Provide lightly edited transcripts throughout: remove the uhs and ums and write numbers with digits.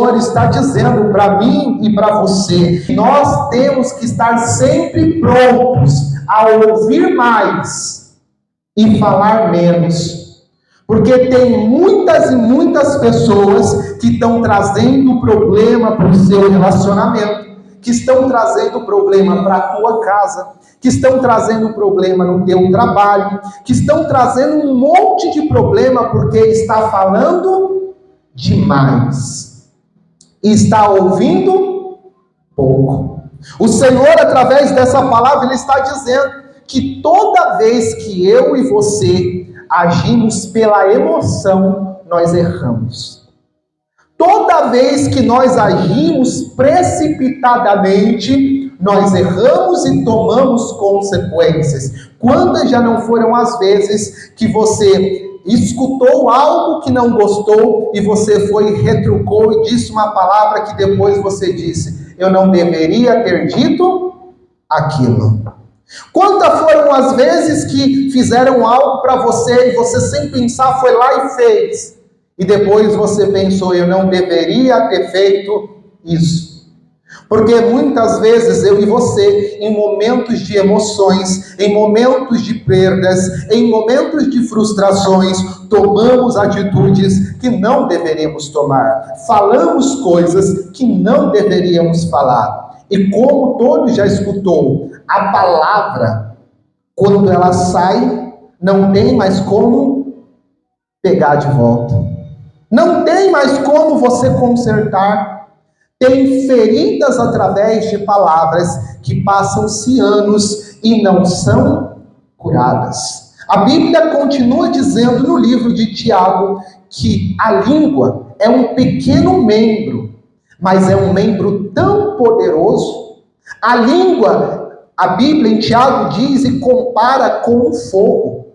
Senhor está dizendo para mim e para você, nós temos que estar sempre prontos a ouvir mais e falar menos. Porque tem muitas e muitas pessoas que estão trazendo problema para o seu relacionamento, que estão trazendo problema para a tua casa, que estão trazendo problema no teu trabalho, que estão trazendo um monte de problema porque está falando demais e está ouvindo pouco. O Senhor, através dessa palavra, Ele está dizendo que toda vez que eu e você agimos pela emoção, nós erramos. Toda vez que nós agimos precipitadamente, nós erramos e tomamos consequências. Quantas já não foram as vezes que você escutou algo que não gostou e você foi e retrucou e disse uma palavra que depois você disse, eu não deveria ter dito aquilo? Quantas foram as vezes que fizeram algo para você e você sem pensar foi lá e fez? E depois você pensou, eu não deveria ter feito isso. Porque muitas vezes eu e você, em momentos de emoções, em momentos de perdas, em momentos de frustrações, tomamos atitudes que não deveríamos tomar. Falamos coisas que não deveríamos falar. E como todos já escutou, a palavra, quando ela sai, não tem mais como pegar de volta. Não tem mais como você consertar. Tem feridas através de palavras que passam-se anos e não são curadas. A Bíblia continua dizendo no livro de Tiago que a língua é um pequeno membro, mas é um membro tão poderoso. A língua, a Bíblia em Tiago diz e compara com o fogo,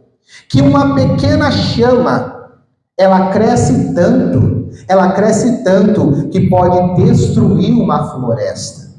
que uma pequena chama, ela cresce tanto que pode destruir uma floresta.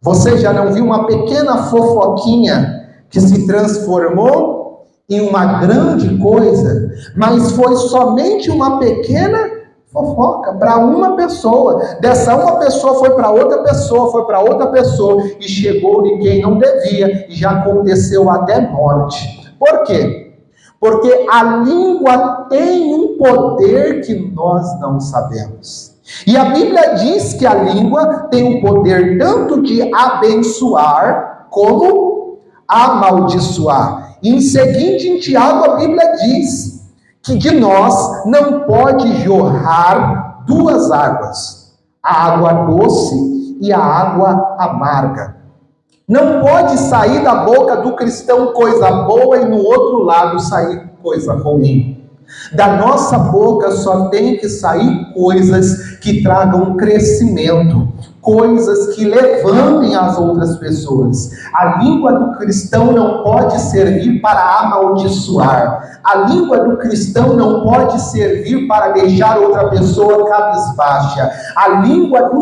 Você já não viu uma pequena fofoquinha que se transformou em uma grande coisa, mas foi somente uma pequena fofoca para uma pessoa. Dessa uma pessoa foi para outra pessoa, e chegou em quem não devia, e já aconteceu até morte. Por quê? Porque a língua tem um poder que nós não sabemos. E a Bíblia diz que a língua tem o poder tanto de abençoar como amaldiçoar. E em seguinte, em Tiago, a Bíblia diz que de nós não pode jorrar duas águas, a água doce e a água amarga. Não pode sair da boca do cristão coisa boa e no outro lado sair coisa ruim. Da nossa boca só tem que sair coisas que tragam crescimento, coisas que levantem as outras pessoas. A língua do cristão não pode servir para amaldiçoar. A língua do cristão não pode servir para deixar outra pessoa cabisbaixa. A língua do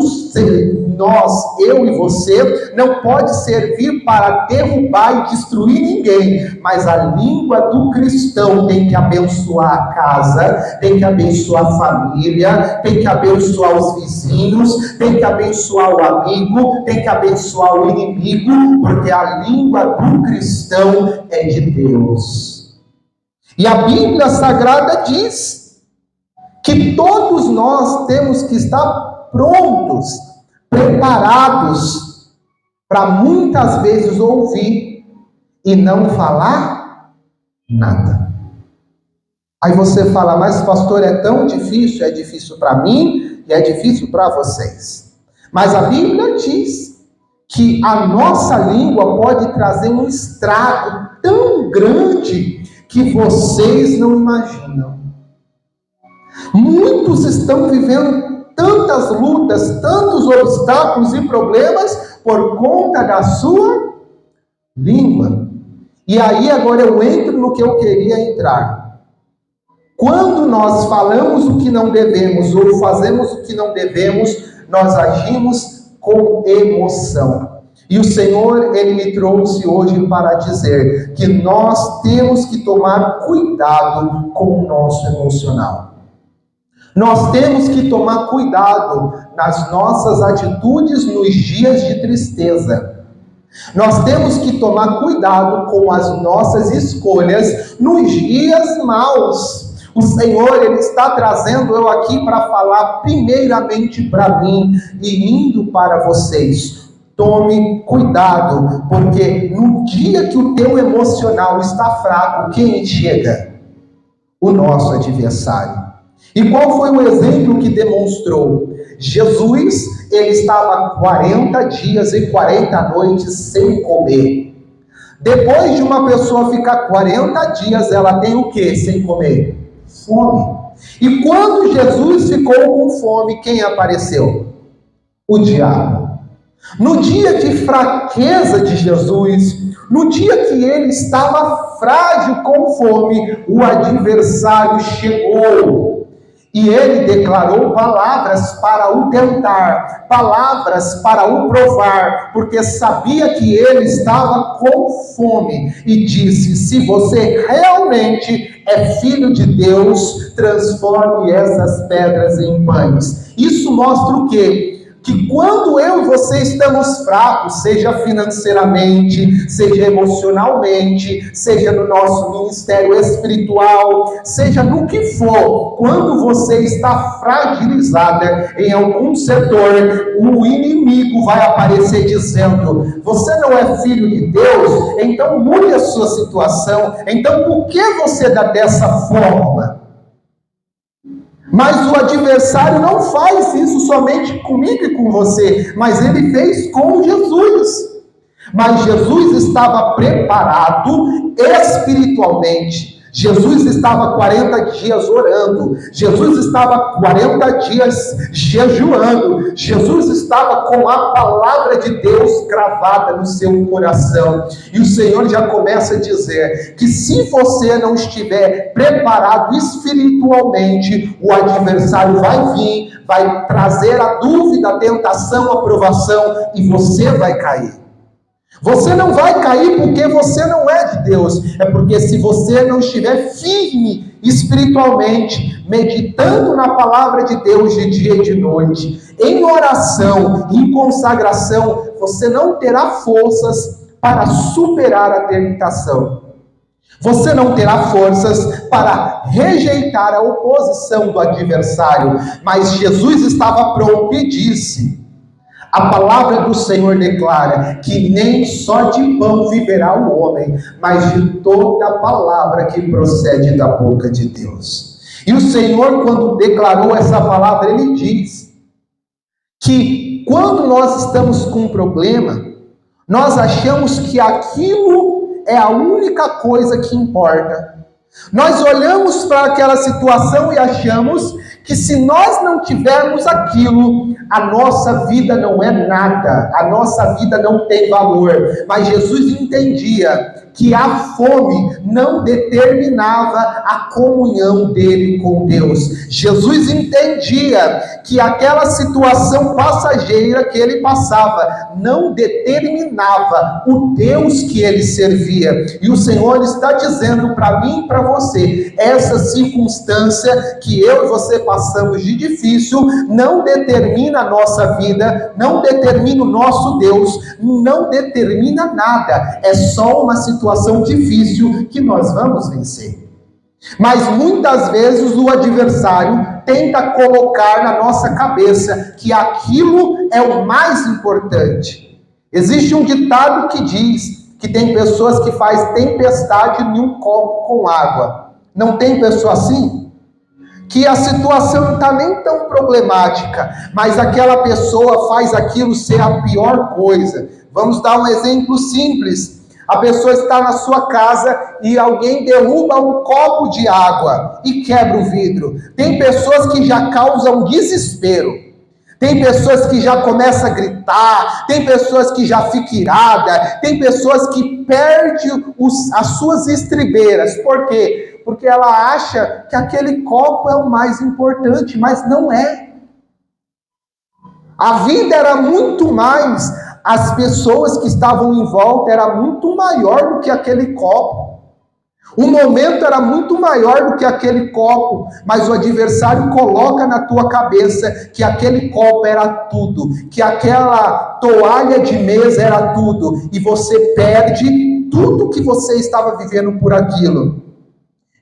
nós, eu e você, não pode servir para derrubar e destruir ninguém, mas a língua do cristão tem que abençoar a casa, tem que abençoar a família, tem que abençoar os vizinhos, tem que abençoar o amigo, tem que abençoar o inimigo, porque a língua do cristão é de Deus. E a Bíblia Sagrada diz que todos nós temos que estar prontos, preparados para muitas vezes ouvir e não falar nada. Aí você fala, mas pastor, é tão difícil? É difícil para mim e é difícil para vocês. Mas a Bíblia diz que a nossa língua pode trazer um estrago tão grande que vocês não imaginam. Muitos estão vivendo tantas lutas, tantos obstáculos e problemas por conta da sua língua. E aí agora eu entro no que eu queria entrar. Quando nós falamos o que não devemos ou fazemos o que não devemos, nós agimos com emoção. E o Senhor, Ele me trouxe hoje para dizer que nós temos que tomar cuidado com o nosso emocional. Nós temos que tomar cuidado nas nossas atitudes nos dias de tristeza. Nós temos que tomar cuidado com as nossas escolhas nos dias maus. O Senhor, Ele está trazendo eu aqui para falar primeiramente para mim e indo para vocês. Tome cuidado, porque no dia que o teu emocional está fraco, quem chega? O nosso adversário. E qual foi o exemplo que demonstrou? Jesus, ele estava 40 dias e 40 noites sem comer. Depois de uma pessoa ficar 40 dias, ela tem o que sem comer? Fome. E quando Jesus ficou com fome, quem apareceu? O diabo. No dia de fraqueza de Jesus, no dia que ele estava frágil com fome, o adversário chegou. E ele declarou palavras para o tentar, palavras para o provar, porque sabia que ele estava com fome. E disse: se você realmente é filho de Deus, transforme essas pedras em pães. Isso mostra o quê? Que quando eu e você estamos fracos, seja financeiramente, seja emocionalmente, seja no nosso ministério espiritual, seja no que for, quando você está fragilizada em algum setor, o inimigo vai aparecer dizendo: você não é filho de Deus, então mude a sua situação, então por que você dá dessa forma? Mas o adversário não faz isso somente comigo e com você, mas ele fez com Jesus. Mas Jesus estava preparado espiritualmente. Jesus estava 40 dias orando, Jesus estava 40 dias jejuando, Jesus estava com a palavra de Deus gravada no seu coração. E o Senhor já começa a dizer que se você não estiver preparado espiritualmente, o adversário vai vir, vai trazer a dúvida, a tentação, a provação, e você vai cair. Você não vai cair porque você não é de Deus, é porque se você não estiver firme espiritualmente, meditando na palavra de Deus de dia e de noite, em oração, em consagração, você não terá forças para superar a tentação. Você não terá forças para rejeitar a oposição do adversário, mas Jesus estava pronto e disse: a palavra do Senhor declara que nem só de pão viverá o homem, mas de toda a palavra que procede da boca de Deus. E o Senhor, quando declarou essa palavra, ele diz que quando nós estamos com um problema, nós achamos que aquilo é a única coisa que importa. Nós olhamos para aquela situação e achamos que se nós não tivermos aquilo, a nossa vida não é nada, a nossa vida não tem valor. Mas Jesus entendia que a fome não determinava a comunhão dele com Deus. Jesus entendia que aquela situação passageira que ele passava não determinava o Deus que ele servia. E o Senhor está dizendo para mim e para você, essa circunstância que eu e você passamos de difícil não determina a nossa vida, não determina o nosso Deus, não determina nada. É só uma situação difícil que nós vamos vencer. Mas muitas vezes o adversário tenta colocar na nossa cabeça que aquilo é o mais importante. Existe um ditado que diz que tem pessoas que fazem tempestade em um copo com água. Não tem pessoa assim? Que a situação não está nem tão problemática, mas aquela pessoa faz aquilo ser a pior coisa. Vamos dar um exemplo simples. A pessoa está na sua casa e alguém derruba um copo de água e quebra o vidro. Tem pessoas que já causam desespero. Tem pessoas que já começam a gritar, tem pessoas que já ficam iradas, tem pessoas que perdem as suas estribeiras. Por quê? Porque ela acha que aquele copo é o mais importante, mas não é. A vida era muito mais, as pessoas que estavam em volta era muito maior do que aquele copo. O momento era muito maior do que aquele copo, mas o adversário coloca na tua cabeça que aquele copo era tudo, que aquela toalha de mesa era tudo, e você perde tudo que você estava vivendo por aquilo.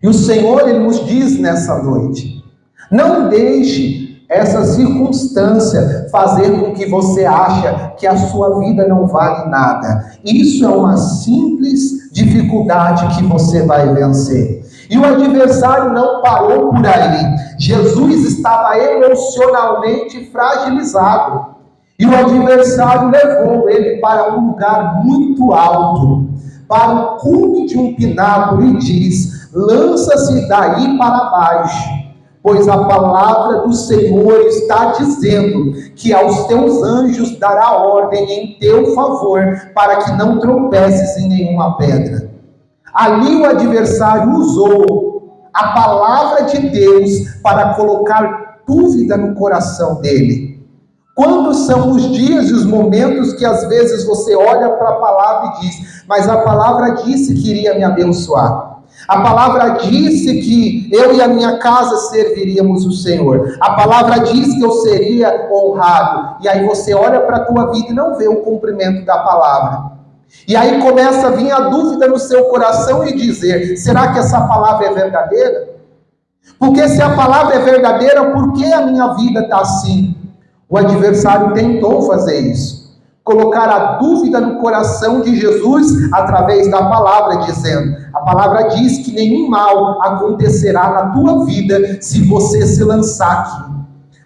E o Senhor, Ele nos diz nessa noite: não deixe essa circunstância fazer com que você ache que a sua vida não vale nada. Isso é uma simples dificuldade que você vai vencer. E o adversário não parou por aí. Jesus estava emocionalmente fragilizado. E o adversário levou ele para um lugar muito alto, para o cume de um pináculo, e diz: lança-se daí para baixo, pois a palavra do Senhor está dizendo que aos teus anjos dará ordem em teu favor, para que não tropeces em nenhuma pedra. Ali o adversário usou a palavra de Deus para colocar dúvida no coração dele. Quando são os dias e os momentos que às vezes você olha para a palavra e diz: mas a palavra disse que iria me abençoar. A palavra disse que eu e a minha casa serviríamos o Senhor. A palavra diz que eu seria honrado. E aí você olha para a tua vida e não vê o cumprimento da palavra. E aí começa a vir a dúvida no seu coração e dizer: será que essa palavra é verdadeira? Porque se a palavra é verdadeira, por que a minha vida está assim? O adversário tentou fazer isso. Colocar a dúvida no coração de Jesus através da palavra, dizendo: a palavra diz que nenhum mal acontecerá na tua vida se você se lançar aqui.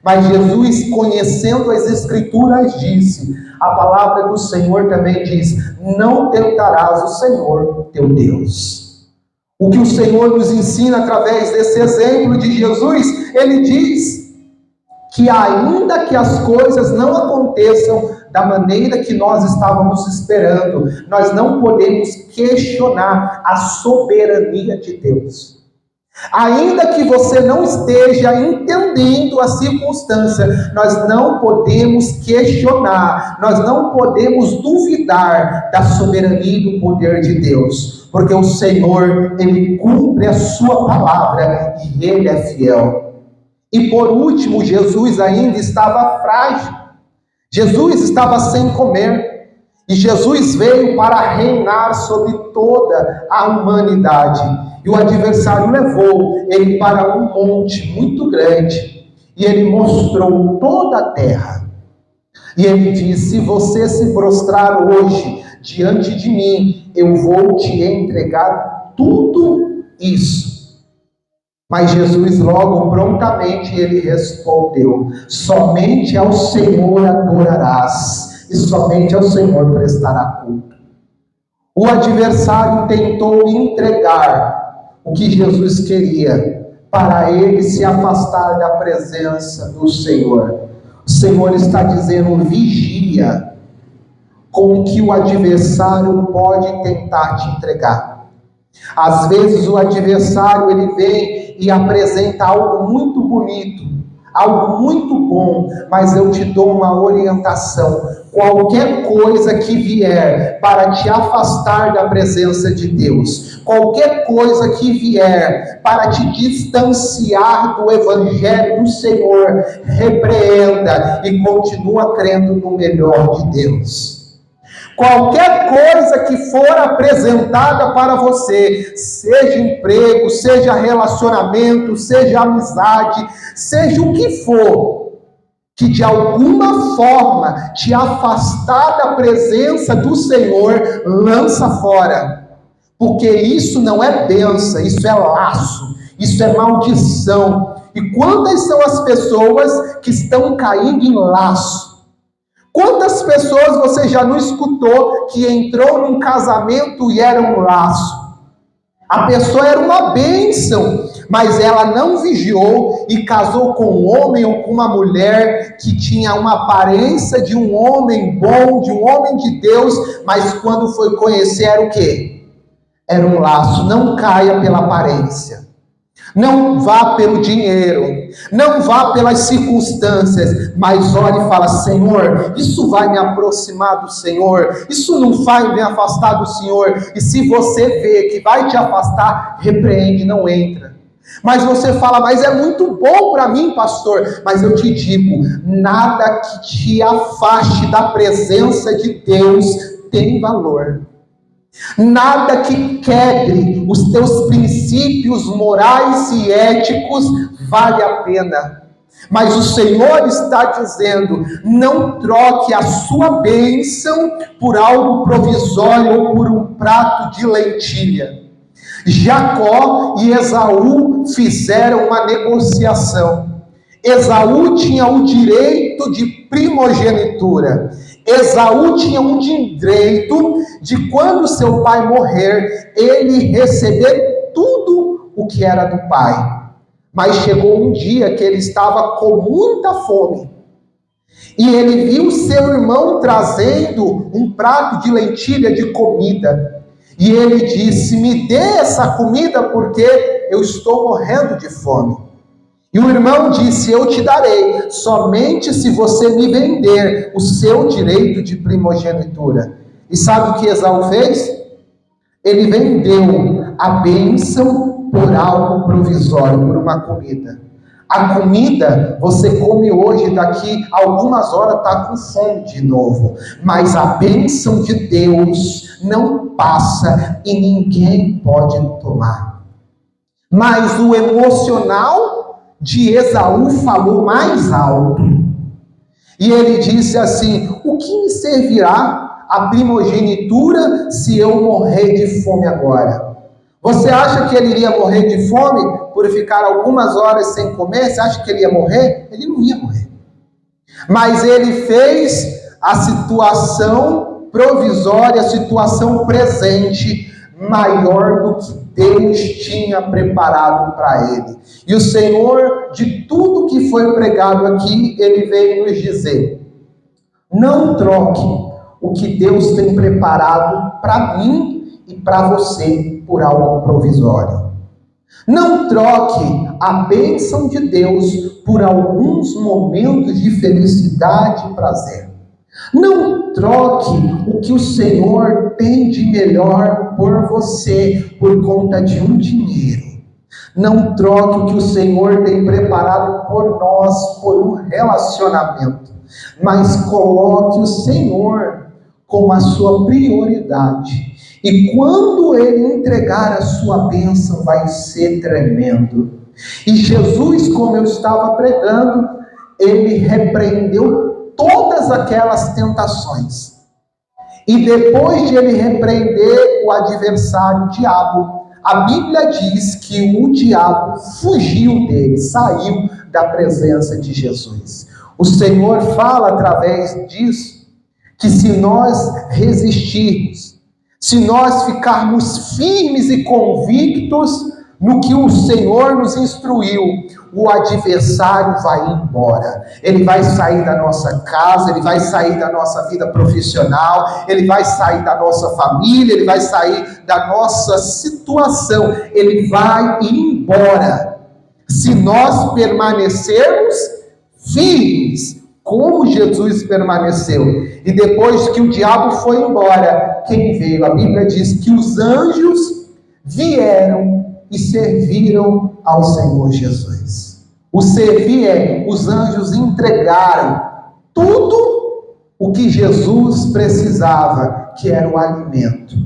Mas Jesus, conhecendo as Escrituras, disse: a palavra do Senhor também diz: não tentarás o Senhor teu Deus. O que o Senhor nos ensina através desse exemplo de Jesus, ele diz que ainda que as coisas não aconteçam da maneira que nós estávamos esperando, nós não podemos questionar a soberania de Deus. Ainda que você não esteja entendendo a circunstância, nós não podemos questionar, nós não podemos duvidar da soberania e do poder de Deus, porque o Senhor, Ele cumpre a sua palavra e Ele é fiel. E por último, Jesus ainda estava frágil. Jesus estava sem comer. E Jesus veio para reinar sobre toda a humanidade. E o adversário levou ele para um monte muito grande. E ele mostrou toda a terra. E ele disse: se você se prostrar hoje diante de mim, eu vou te entregar tudo isso. Mas Jesus logo, prontamente, ele respondeu: somente ao Senhor adorarás, e somente ao Senhor prestará culto. O adversário tentou entregar o que Jesus queria, para ele se afastar da presença do Senhor. O Senhor está dizendo: vigia com o que o adversário pode tentar te entregar. Às vezes o adversário, ele vem e apresenta algo muito bonito, algo muito bom, mas eu te dou uma orientação: qualquer coisa que vier para te afastar da presença de Deus, qualquer coisa que vier para te distanciar do Evangelho do Senhor, repreenda e continua crendo no melhor de Deus. Qualquer coisa que for apresentada para você, seja emprego, seja relacionamento, seja amizade, seja o que for, que de alguma forma te afastar da presença do Senhor, lança fora. Porque isso não é bênção, isso é laço, isso é maldição. E quantas são as pessoas que estão caindo em laço? Quantas pessoas você já não escutou que entrou num casamento e era um laço? A pessoa era uma bênção, mas ela não vigiou e casou com um homem ou com uma mulher que tinha uma aparência de um homem bom, de um homem de Deus, mas quando foi conhecer era o quê? Era um laço. Não caia pela aparência. Não vá pelo dinheiro, não vá pelas circunstâncias, mas ore e fala: Senhor, isso vai me aproximar do Senhor, isso não vai me afastar do Senhor. E se você vê que vai te afastar, repreende, não entra. Mas você fala: mas é muito bom para mim, pastor. Mas eu te digo, nada que te afaste da presença de Deus tem valor. Nada que quebre os teus princípios morais e éticos vale a pena. Mas o Senhor está dizendo: não troque a sua bênção por algo provisório ou por um prato de lentilha. Jacó e Esaú fizeram uma negociação. Esaú tinha o direito de primogenitura. Esaú tinha um direito de, quando seu pai morrer, ele receber tudo o que era do pai. Mas chegou um dia que ele estava com muita fome. E ele viu seu irmão trazendo um prato de lentilha de comida. E ele disse: me dê essa comida porque eu estou morrendo de fome. E o irmão disse: eu te darei, somente se você me vender o seu direito de primogenitura. E sabe o que Esaú fez? Ele vendeu a bênção por algo provisório, por uma comida. A comida você come hoje, daqui a algumas horas está com fome de novo. Mas a bênção de Deus não passa e ninguém pode tomar. Mas o emocional de Esaú falou mais alto. E ele disse assim: o que me servirá a primogenitura se eu morrer de fome agora? Você acha que ele iria morrer de fome por ficar algumas horas sem comer? Você acha que ele ia morrer? Ele não ia morrer. Mas ele fez a situação provisória, a situação presente, maior do que Deus tinha preparado para ele. E o Senhor, de tudo que foi pregado aqui, ele veio nos dizer: não troque o que Deus tem preparado para mim e para você por algo provisório. Não troque a bênção de Deus por alguns momentos de felicidade e prazer. Não troque o que o Senhor tem de melhor por você por conta de um dinheiro. Não troque o que o Senhor tem preparado por nós por um relacionamento. Mas coloque o Senhor como a sua prioridade. E quando Ele entregar a sua bênção, vai ser tremendo. E Jesus, como eu estava pregando, Ele repreendeu todas aquelas tentações. E depois de Ele repreender o adversário, o diabo, a Bíblia diz que o diabo fugiu dele, saiu da presença de Jesus. O Senhor fala através disso, que se nós resistirmos, se nós ficarmos firmes e convictos no que o Senhor nos instruiu, o adversário vai embora. Ele vai sair da nossa casa, ele vai sair da nossa vida profissional, ele vai sair da nossa família, ele vai sair da nossa situação, ele vai ir embora. Se nós permanecermos firmes, como Jesus permaneceu. E depois que o diabo foi embora, quem veio? A Bíblia diz que os anjos vieram e serviram ao Senhor Jesus. O servir é, os anjos entregaram tudo o que Jesus precisava, que era o alimento.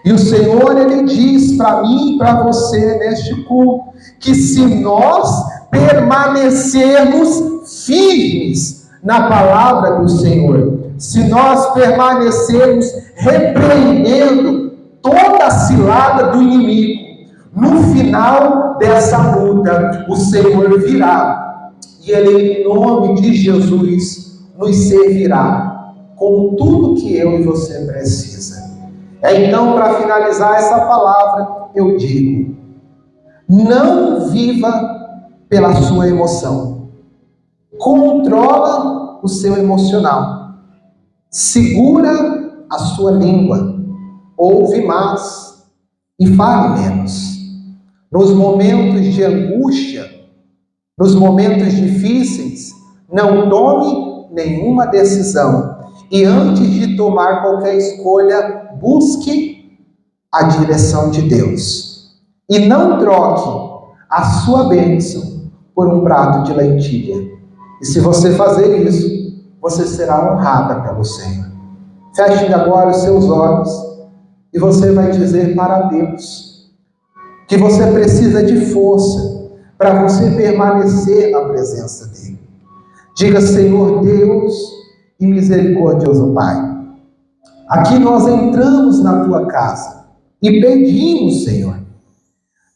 E o Senhor, Ele diz para mim e para você neste culto, que se nós permanecermos firmes na palavra do Senhor, se nós permanecermos repreendendo toda a cilada do inimigo, no final dessa luta, o Senhor virá e Ele, em nome de Jesus, nos servirá com tudo que eu e você precisa. Então, para finalizar essa palavra, eu digo: não viva pela sua emoção. Controla o seu emocional. Segura a sua língua. Ouve mais e fale menos. Nos momentos de angústia, nos momentos difíceis, não tome nenhuma decisão. E antes de tomar qualquer escolha, busque a direção de Deus. E não troque a sua bênção por um prato de lentilha. E se você fazer isso, você será honrada pelo Senhor. Feche agora os seus olhos e você vai dizer para Deus que você precisa de força para você permanecer na presença dEle. Diga: Senhor Deus e misericordioso Pai, aqui nós entramos na Tua casa e pedimos, Senhor,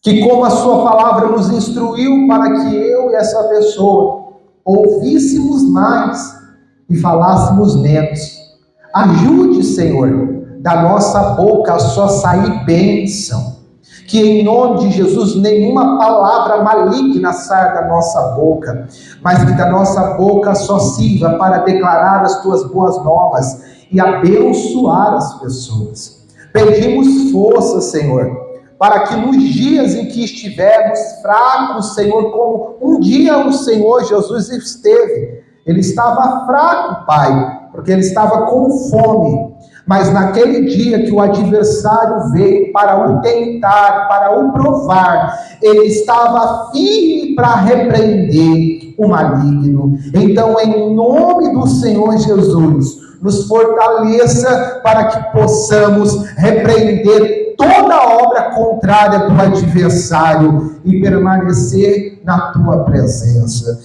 que como a Sua palavra nos instruiu para que eu e essa pessoa ouvíssemos mais e falássemos menos. Ajude, Senhor, da nossa boca só sair bênção. Que em nome de Jesus nenhuma palavra maligna saia da nossa boca, mas que da nossa boca só sirva para declarar as Tuas boas novas e abençoar as pessoas. Pedimos força, Senhor, para que nos dias em que estivermos fracos, Senhor, como um dia o Senhor Jesus esteve. Ele estava fraco, Pai, porque ele estava com fome. Mas naquele dia que o adversário veio para o tentar, para o provar, ele estava firme para repreender o maligno. Então, em nome do Senhor Jesus, nos fortaleça para que possamos repreender toda obra contrária do adversário e permanecer na Tua presença.